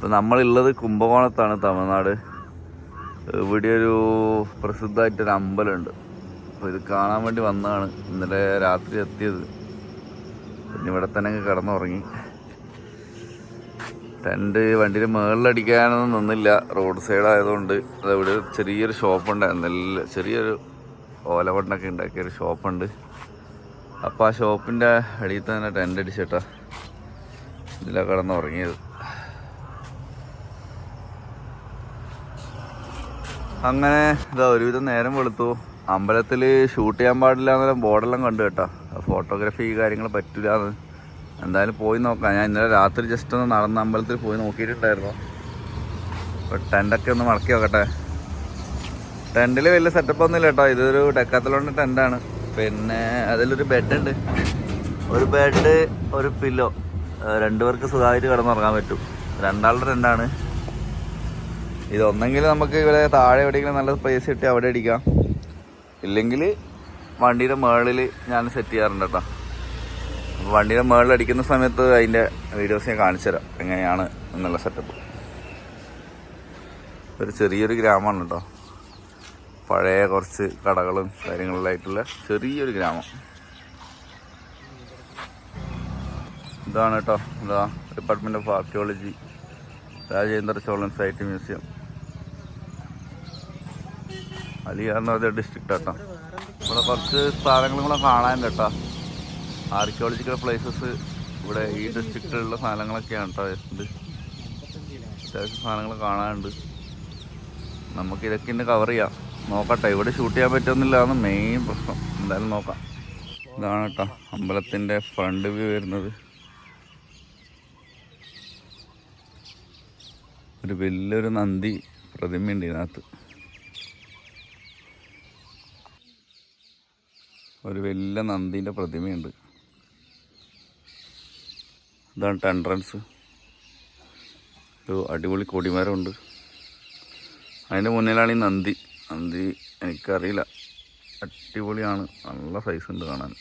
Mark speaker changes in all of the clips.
Speaker 1: ഇപ്പോൾ നമ്മളുള്ളത് കുംഭകോണത്താണ്, തമിഴ്നാട്. ഇവിടെ ഒരു പ്രസിദ്ധമായിട്ടൊരു അമ്പലമുണ്ട്. അപ്പോൾ ഇത് കാണാൻ വേണ്ടി വന്നതാണ്. ഇന്നലെ രാത്രി എത്തിയത്. പിന്നെ ഇവിടെ തന്നെ കിടന്നുറങ്ങി. ടെൻറ്റ് വണ്ടിയിൽ മുകളിലടിക്കാനൊന്നും നിന്നില്ല, റോഡ് സൈഡ് ആയതുകൊണ്ട്. അതവിടെ ചെറിയൊരു ഷോപ്പുണ്ടായിരുന്നു, നല്ല ചെറിയൊരു ഓലവണ്ണൊക്കെ ഉണ്ടാക്കിയൊരു ഷോപ്പുണ്ട്. അപ്പോൾ ആ ഷോപ്പിൻ്റെ അടിയിൽ തന്നെ ടെൻ്റ് അടിച്ചിട്ടാ ഇതിലാണ് കിടന്നുറങ്ങിയത്. അങ്ങനെ ഇതാ ഒരുവിധം നേരം വെളുത്തു. അമ്പലത്തിൽ ഷൂട്ട് ചെയ്യാൻ പാടില്ല എന്ന ബോർഡെല്ലാം കണ്ടു കേട്ടോ. ഫോട്ടോഗ്രാഫി കാര്യങ്ങൾ പറ്റില്ല എന്ന്. എന്തായാലും പോയി നോക്കാം. ഞാൻ ഇന്നലെ രാത്രി ജസ്റ്റ് ഒന്ന് നടന്ന അമ്പലത്തിൽ പോയി നോക്കിയിട്ടുണ്ടായിരുന്നു. അപ്പോൾ ടെൻ്റൊക്കെ ഒന്ന് മടക്കി നോക്കട്ടെ. ടെൻറ്റിൽ വലിയ സെറ്റപ്പ് ഒന്നുമില്ല കേട്ടോ. ഇതൊരു ഡെക്കാത്തലോണിൻ്റെ ടെൻ്റാണ്. പിന്നെ അതിലൊരു ബെഡുണ്ട്, ഒരു ബെഡ്, ഒരു പില്ലോ. 2 പേർക്ക് സുഖമായിട്ട് കിടന്നുറങ്ങാൻ പറ്റും. 2 ആളുടെ ടെൻ്റാണ്. ഇതൊന്നെങ്കിൽ നമുക്ക് ഇവിടെ താഴെ എവിടെയെങ്കിലും നല്ല സ്പേസ് കിട്ടി അവിടെ അടിക്കാം, ഇല്ലെങ്കിൽ വണ്ടിയുടെ മുകളിൽ ഞാൻ സെറ്റ് ചെയ്യാറുണ്ട് കേട്ടോ. അപ്പോൾ വണ്ടിയുടെ മുകളിൽ അടിക്കുന്ന സമയത്ത് അതിൻ്റെ വീഡിയോസ് ഞാൻ കാണിച്ചു തരാം എങ്ങനെയാണ് എന്നുള്ള സെറ്റപ്പ്. ഒരു ചെറിയൊരു ഗ്രാമമാണ് കേട്ടോ. പഴയ കുറച്ച് കടകളും കാര്യങ്ങളിലായിട്ടുള്ള ചെറിയൊരു ഗ്രാമം. ഇതാണ് കേട്ടോ. ഇതാ department of archaeology, Rajendra Cholan site museum, Aliyar എന്ന് പറഞ്ഞ ഡിസ്ട്രിക്റ്റ് കേട്ടോ. ഇവിടെ കുറച്ച് സ്ഥലങ്ങളും കൂടെ കാണാനുണ്ട് കേട്ടോ. ആർക്കിയോളജിക്കൽ പ്ലേസസ് ഇവിടെ ഈ ഡിസ്ട്രിക്റ്റിലുള്ള സാധനങ്ങളൊക്കെയാണ് കേട്ടോ. ഇത് അത്യാവശ്യം സാധനങ്ങൾ കാണാനുണ്ട്. നമുക്കിതൊക്കെ ഇന്ന് കവർ ചെയ്യാം. നോക്കട്ടെ, ഇവിടെ ഷൂട്ട് ചെയ്യാൻ പറ്റുന്നില്ല എന്ന് മെയിൻ പ്രശ്നം. എന്തായാലും നോക്കാം. ഇതാണ് കേട്ടോ അമ്പലത്തിൻ്റെ ഫ്രണ്ട് വ്യൂ വരുന്നത്. ഒരു വലിയൊരു നന്ദി പ്രതിമയുണ്ട് ഇതിനകത്ത്. ഒരു വലിയ നന്ദീൻ്റെ പ്രതിമയുണ്ട്. ഇതാണ് എൻട്രൻസ്. ഒരു അടിപൊളി കൊടിമരമുണ്ട്. അതിൻ്റെ മുന്നിലാണ് ഈ നന്ദി. നന്ദി എനിക്കറിയില്ല, അടിപൊളിയാണ്, നല്ല സൈസ് ഉണ്ട് കാണാൻ.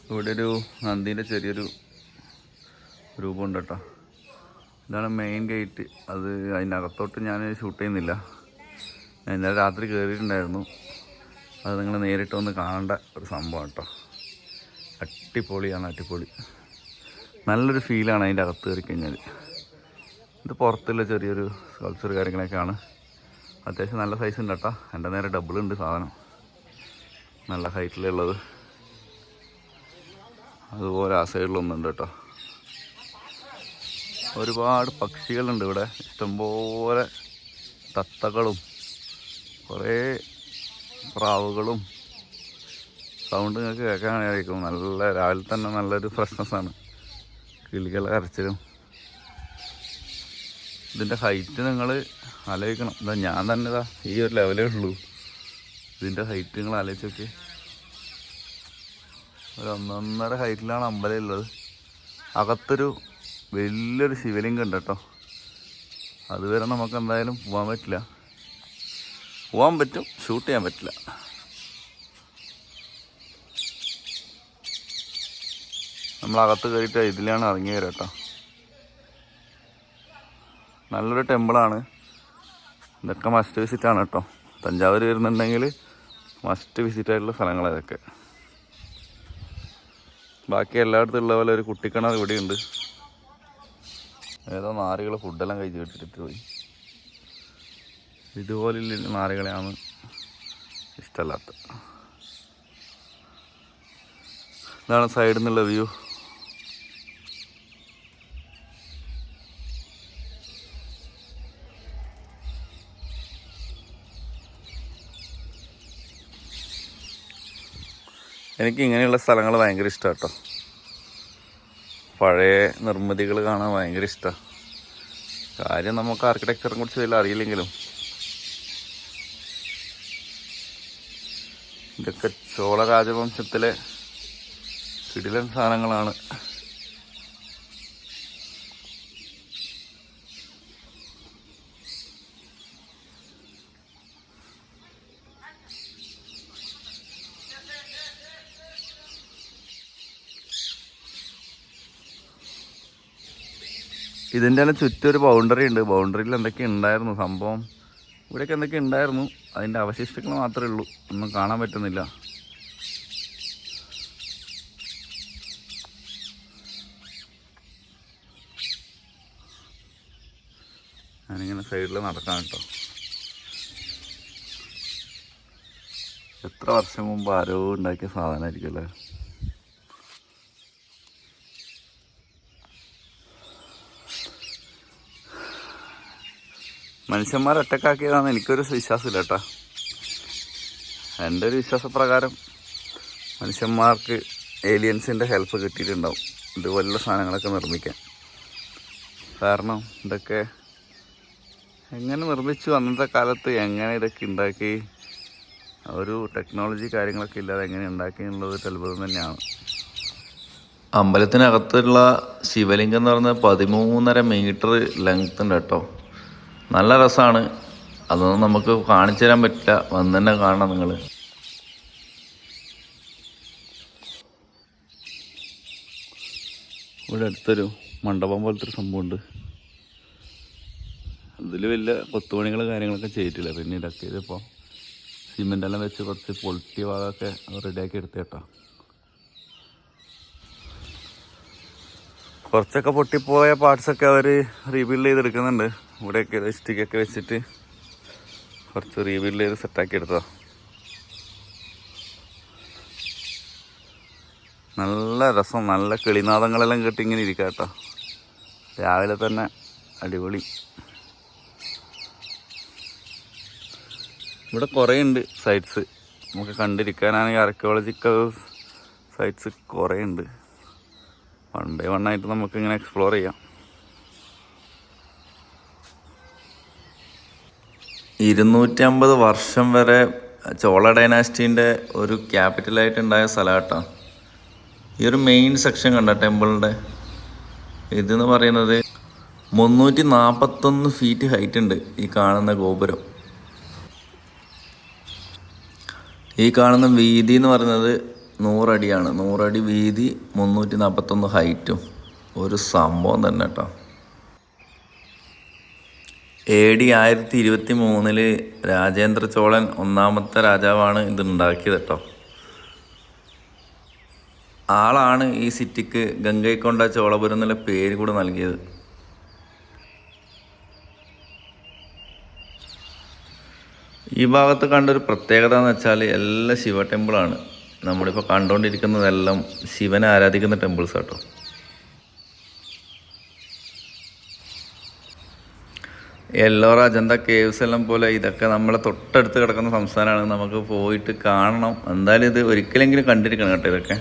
Speaker 1: ഇവിടെ ഒരു നന്ദീൻ്റെ ചെറിയൊരു രൂപമുണ്ട് കേട്ടോ. ഇതാണ് മെയിൻ ഗേറ്റ്. അത് അതിനകത്തോട്ട് ഞാൻ ഷൂട്ട് ചെയ്യുന്നില്ല. ഞാൻ ഇന്നലെ രാത്രി കയറിയിട്ടുണ്ടായിരുന്നു. അത് നിങ്ങൾ നേരിട്ട് ഒന്ന് കാണേണ്ട ഒരു സംഭവം കേട്ടോ. അടിപൊളിയാണ്, അടിപൊളി. നല്ലൊരു ഫീലാണ് അതിൻ്റെ അകത്ത് കയറി കഴിഞ്ഞാൽ. ഇത് പുറത്തുള്ള ചെറിയൊരു സ്കൾപ്ചർ കാര്യങ്ങളൊക്കെയാണ്. അത്യാവശ്യം നല്ല സൈസ് ഉണ്ട് കേട്ടോ. എൻ്റെ നേരെ ഡബിൾ ഉണ്ട് സാധനം, നല്ല ഹൈറ്റിലുള്ളത്. അതുപോലെ ആ സൈഡിലൊന്നുണ്ട് കേട്ടോ. ഒരുപാട് പക്ഷികളുണ്ട് ഇവിടെ, ഇഷ്ടംപോലെ തത്തകളും കുറേ പ്രാവുകളും. സൗണ്ട് നിങ്ങൾക്ക് കേൾക്കാനായിരിക്കും. നല്ല രാവിലെ തന്നെ നല്ലൊരു ഫ്രഷ്നെസ്സാണ്. കിളികളുടെ കരച്ചിലും. ഇതിൻ്റെ ഹൈറ്റ് നിങ്ങൾ ആലോചിക്കണം. ഇതാ ഞാൻ തന്നെ ഇതാ ഈ ഒരു ലെവലേ ഉള്ളൂ. ഇതിൻ്റെ ഹൈറ്റ് നിങ്ങൾ ആലോചിച്ച് നോക്കി. ഒരു 1.5 ഹൈറ്റിലാണ് അമ്പലം ഉള്ളത്. അകത്തൊരു വലിയൊരു ശിവലിംഗം ഉണ്ട് കേട്ടോ. അതുവരെ നമുക്ക് എന്തായാലും പോകാൻ പറ്റില്ല. പോകാൻ പറ്റും, ഷൂട്ട് ചെയ്യാൻ പറ്റില്ല. നമ്മളകത്ത് കയറിയിട്ട് ഇതിലാണ് ഇറങ്ങി വരാം കേട്ടോ. നല്ലൊരു ടെമ്പിളാണ്. ഇതൊക്കെ മസ്റ്റ് വിസിറ്റാണ് കേട്ടോ. തഞ്ചാവൂർ വരുന്നുണ്ടെങ്കിൽ മസ്റ്റ് വിസിറ്റായിട്ടുള്ള സ്ഥലങ്ങളാണ് ഇതൊക്കെ. ബാക്കി എല്ലായിടത്തും ഉള്ള പോലെ ഒരു കുട്ടിക്കിണർ ഇവിടെയുണ്ട്. ഏതോ നാറികൾ ഫുഡെല്ലാം കഴിച്ച് വിട്ടിട്ട് പോയി. ഇതുപോലുള്ള നാറികളെയാണ് ഇഷ്ടമല്ലാത്ത. ഇതാണ് സൈഡിൽ നിന്നുള്ള വ്യൂ. എനിക്ക് ഇങ്ങനെയുള്ള സ്ഥലങ്ങൾ ഭയങ്കര ഇഷ്ടമാണ് കേട്ടോ. പഴയ നിർമ്മിതികൾ കാണാൻ ഭയങ്കര ഇഷ്ടമാണ്. കാര്യം നമുക്ക് ആർക്കിടെക്ചറിനെ കുറിച്ച് വലിയ അറിയില്ലെങ്കിലും ഇതൊക്കെ ചോള രാജവംശത്തിലെ കിടിലൻ സാധനങ്ങളാണ്. ഇതിൻ്റെ തന്നെ ചുറ്റും ഒരു ബൗണ്ടറി ഉണ്ട്. ബൗണ്ടറിയിൽ എന്തൊക്കെ ഉണ്ടായിരുന്നു സംഭവം, ഇവിടെയൊക്കെ എന്തൊക്കെ ഉണ്ടായിരുന്നു, അതിൻ്റെ അവശിഷ്ടങ്ങൾ മാത്രമേ ഉള്ളൂ, ഒന്നും കാണാൻ പറ്റുന്നില്ല. ഞാനിങ്ങനെ സൈഡിൽ നടക്കാൻ കേട്ടോ. എത്ര വർഷം മുമ്പ് ആരോ ഉണ്ടാക്കിയ സാധനമായിരിക്കും അല്ലേ. മനുഷ്യന്മാർ ഒറ്റക്കാക്കിയതാണെന്ന് എനിക്കൊരു വിശ്വാസമില്ല കേട്ടോ. എൻ്റെ ഒരു വിശ്വാസപ്രകാരം മനുഷ്യന്മാർക്ക് ഏലിയൻസിൻ്റെ ഹെൽപ്പ് കിട്ടിയിട്ടുണ്ടാവും ഇതുപോലുള്ള സാധനങ്ങളൊക്കെ നിർമ്മിക്കാൻ. കാരണം ഇതൊക്കെ എങ്ങനെ നിർമ്മിച്ചു, അന്നത്തെ കാലത്ത് എങ്ങനെ ഇതൊക്കെ ഉണ്ടാക്കി, ഒരു ടെക്നോളജി കാര്യങ്ങളൊക്കെ ഇല്ലാതെ എങ്ങനെ ഉണ്ടാക്കി എന്നുള്ളത് ഒരു അത്ഭുതം തന്നെയാണ്. അമ്പലത്തിനകത്തുള്ള ശിവലിംഗം എന്ന് പറഞ്ഞാൽ 13.5 മീറ്റർ ലെങ്ത് ഉണ്ട് കേട്ടോ. നല്ല രസമാണ്. അതൊന്നും നമുക്ക് കാണിച്ചു തരാൻ പറ്റില്ല, വന്ന് തന്നെ കാണണം നിങ്ങൾ. ഇവിടെ അടുത്തൊരു മണ്ഡപം പോലത്തെ ഒരു സംഭവമുണ്ട്. അതിൽ വലിയ കൊത്തുപണികൾ കാര്യങ്ങളൊക്കെ ചെയ്തിട്ടില്ല. പിന്നെ ഇതൊക്കെ ഇതിപ്പോൾ സിമെൻ്റെല്ലാം വെച്ച് കുറച്ച് പൊളിറ്റിയ ഭാഗമൊക്കെ റെഡിയാക്കി എടുത്ത് കേട്ടോ. കുറച്ചൊക്കെ പൊട്ടിപ്പോയ പാർട്സൊക്കെ അവർ റീബിൽഡ് ചെയ്തെടുക്കുന്നുണ്ട്. ഇവിടെയൊക്കെ സ്റ്റിക്കൊക്കെ വെച്ചിട്ട് കുറച്ച് റീബിൽഡ് ചെയ്ത് സെറ്റാക്കി എടുത്തോ. നല്ല രസം, നല്ല കിളിനാദങ്ങളെല്ലാം കേട്ട് ഇങ്ങനെ ഇരിക്കാം കേട്ടോ. രാവിലെ തന്നെ അടിപൊളി. ഇവിടെ കുറേ ഉണ്ട് സൈറ്റ്സ് നമുക്ക് കണ്ടിരിക്കാനാണെങ്കിൽ. ആർക്കിയോളജിക്കൽ സൈറ്റ്സ് കുറേ ഉണ്ട്. 1 by 1 ആയിട്ട് നമുക്കിങ്ങനെ എക്സ്പ്ലോർ ചെയ്യാം. 250 വർഷം വരെ ചോള ഡൈനാസ്റ്റിൻ്റെ ഒരു ക്യാപിറ്റലായിട്ടുണ്ടായ സ്ഥലം കേട്ടോ. ഈ ഒരു മെയിൻ സെക്ഷൻ കണ്ട ടെമ്പിളിൻ്റെ ഇതെന്ന് പറയുന്നത് 341 ഫീറ്റ് ഹൈറ്റ് ഉണ്ട് ഈ കാണുന്ന ഗോപുരം. ഈ കാണുന്ന വീതി എന്ന് പറയുന്നത് 100 അടിയാണ്. 100 അടി വീതി, 341 ഹൈറ്റും. ഒരു സംഭവം തന്നെ കേട്ടോ. AD 1023 രാജേന്ദ്ര ചോളൻ 1ാമത്തെ രാജാവാണ് ഇത് ഉണ്ടാക്കിയത് കേട്ടോ. ആളാണ് ഈ സിറ്റിക്ക് ഗംഗൈക്കൊണ്ട ചോളപുരം എന്നുള്ള പേര് കൂടെ നൽകിയത്. ഈ ഭാഗത്ത് കണ്ടൊരു പ്രത്യേകത എന്ന് വെച്ചാൽ എല്ലാം ശിവ ടെമ്പിളാണ്. നമ്മളിപ്പോൾ കണ്ടുകൊണ്ടിരിക്കുന്നതെല്ലാം ശിവനെ ആരാധിക്കുന്ന ടെമ്പിൾസ് കേട്ടോ. എല്ലോറ, അജന്ത കേവ്സ് എല്ലാം പോലെ ഇതൊക്കെ നമ്മളെ തൊട്ടടുത്ത് കിടക്കുന്ന സംസ്ഥാനമാണ്. നമുക്ക് പോയിട്ട് കാണണം. എന്തായാലും ഇത് ഒരിക്കലെങ്കിലും കണ്ടിരിക്കണം കേട്ടോ. ഇതൊക്കെ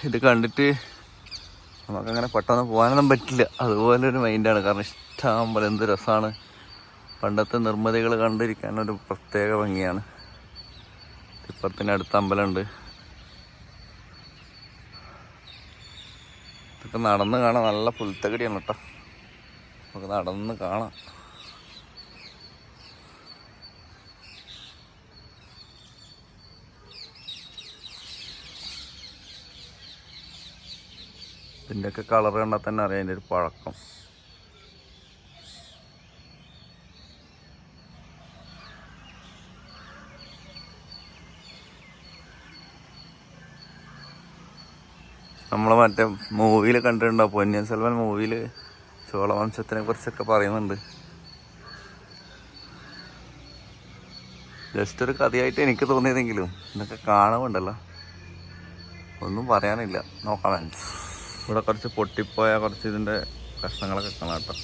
Speaker 1: ഇത് കണ്ടിട്ട് നമുക്കങ്ങനെ പെട്ടെന്ന് പോകാനൊന്നും പറ്റില്ല. അതുപോലൊരു മൈൻഡാണ്. കാരണം ഇഷ്ടമാകുമ്പോൾ എന്ത് രസമാണ്. പണ്ടത്തെ നിർമ്മിതികൾ കണ്ടിരിക്കാനൊരു പ്രത്യേക ഭംഗിയാണ്. ഇപ്പത്തിനടുത്ത് അമ്പലമുണ്ട്. ഇതൊക്കെ നടന്ന് കാണാൻ നല്ല പുൽത്തകടിയാണ് കേട്ടോ. നമുക്ക് നടന്ന് കാണാം. ഇതിൻ്റെയൊക്കെ കളർ കണ്ടാൽ തന്നെ അറിയാം അതിൻ്റെ ഒരു പഴക്കം. നമ്മൾ മറ്റേ മൂവിയിൽ കണ്ടിട്ടുണ്ടാവും, പൊന്നിയിൻ സെൽവൻ മൂവിയിൽ ചോളവംശത്തിനെ കുറിച്ചൊക്കെ പറയുന്നുണ്ട്. ജസ്റ്റ് ഒരു കഥയായിട്ട് എനിക്ക് തോന്നിയതെങ്കിലും ഇതൊക്കെ കാണുമുണ്ടല്ലോ, ഒന്നും പറയാനില്ല. നോക്കാം. ഇവിടെ കുറച്ച് പൊട്ടിപ്പോയ കുറച്ച് ഇതിൻ്റെ കഷ്ണങ്ങളൊക്കെ കാണാം കേട്ടോ.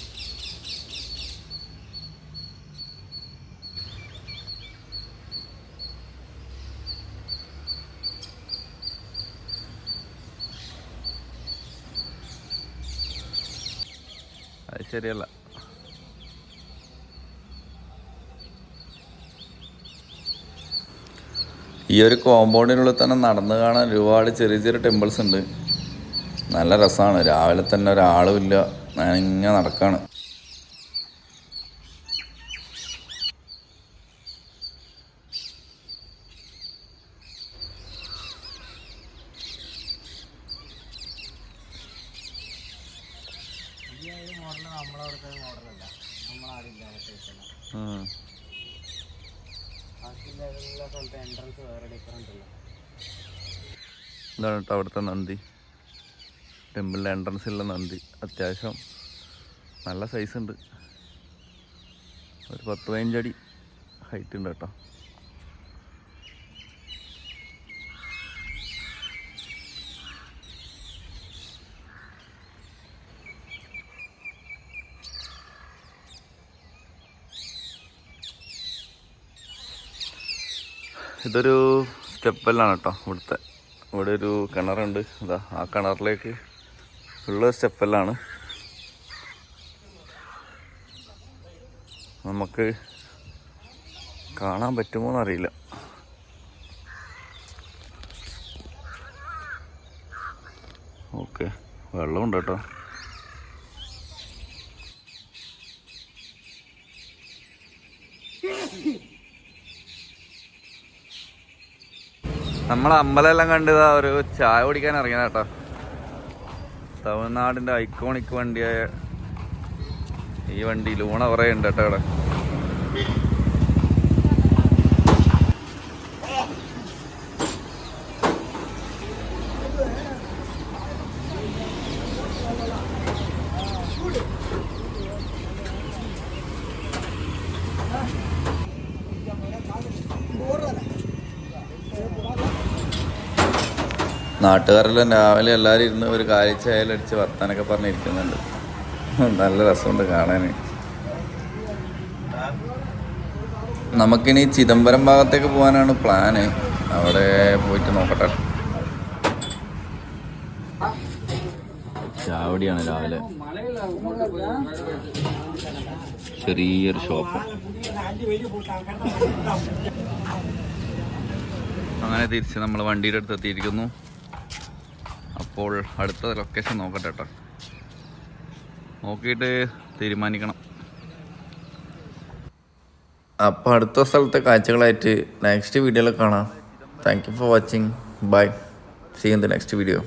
Speaker 1: അത് ശരിയല്ല. ഈ ഒരു കോമ്പൗണ്ടിനുള്ളിൽ തന്നെ നടന്നു കാണാൻ ഒരുപാട് ചെറിയ ചെറിയ ടെമ്പിൾസ് ഉണ്ട്. നല്ല രസമാണ്. രാവിലെ തന്നെ ഒരാളും ഇല്ല, ഞാനിങ്ങനെ നടക്കാണ്. ഇതാണ് കേട്ടോ അവിടുത്തെ നന്ദി, ടെമ്പിളിൻ്റെ എൻട്രൻസിലുള്ള നന്ദി. അത്യാവശ്യം നല്ല സൈസ് ഉണ്ട്, ഒരു 10-15 അടി ഹൈറ്റ് ഉണ്ട് കേട്ടോ. ഇതൊരു സ്റ്റെപ്പെല്ലാണ് കേട്ടോ ഇവിടുത്തെ. ഇവിടെ ഒരു കിണറുണ്ട്, ഇതാ ആ കിണറിലേക്ക് ഉള്ള സ്റ്റെപ്പെല്ലാണ്. നമുക്ക് കാണാൻ പറ്റുമോ എന്നറിയില്ല. ഓക്കെ, വെള്ളമുണ്ട് കേട്ടോ. നമ്മളെ അമ്പലമെല്ലാം കണ്ടതാ ഒരു ചായ കുടിക്കാൻ ഇറങ്ങിയ കേട്ടോ. തമിഴ്നാടിൻ്റെ ഐക്കോണിക് വണ്ടിയായ ഈ വണ്ടി ലൂണ കുറേ ഉണ്ട് കേട്ടോ ഇവിടെ. നാട്ടുകാരെല്ലാം രാവിലെ എല്ലാവരും ഇരുന്ന് ഒരു കാഴ്ചയായാലടിച്ച് വർത്താനൊക്കെ പറഞ്ഞിരിക്കുന്നുണ്ട്. നല്ല രസമുണ്ട് കാണാൻ. നമുക്കിനി ചിദംബരം ഭാഗത്തേക്ക് പോകാനാണ് പ്ലാന്. അവിടെ പോയിട്ട് നോക്കട്ടെ. ചാവടിയാണ് രാവിലെ, ചെറിയൊരു ഷോപ്പ്. അങ്ങനെ തിരിച്ച് നമ്മൾ വണ്ടിയുടെ അടുത്ത് എത്തിയിരിക്കുന്നു. അപ്പോൾ അടുത്ത ലൊക്കേഷൻ നോക്കട്ടെ കേട്ടോ, നോക്കിയിട്ട് തീരുമാനിക്കണം. അപ്പോൾ അടുത്ത സ്ഥലത്തെ കാഴ്ചകളായിട്ട് നെക്സ്റ്റ് വീഡിയോയിൽ കാണാം. Thank you for watching. Bye. See in the next video.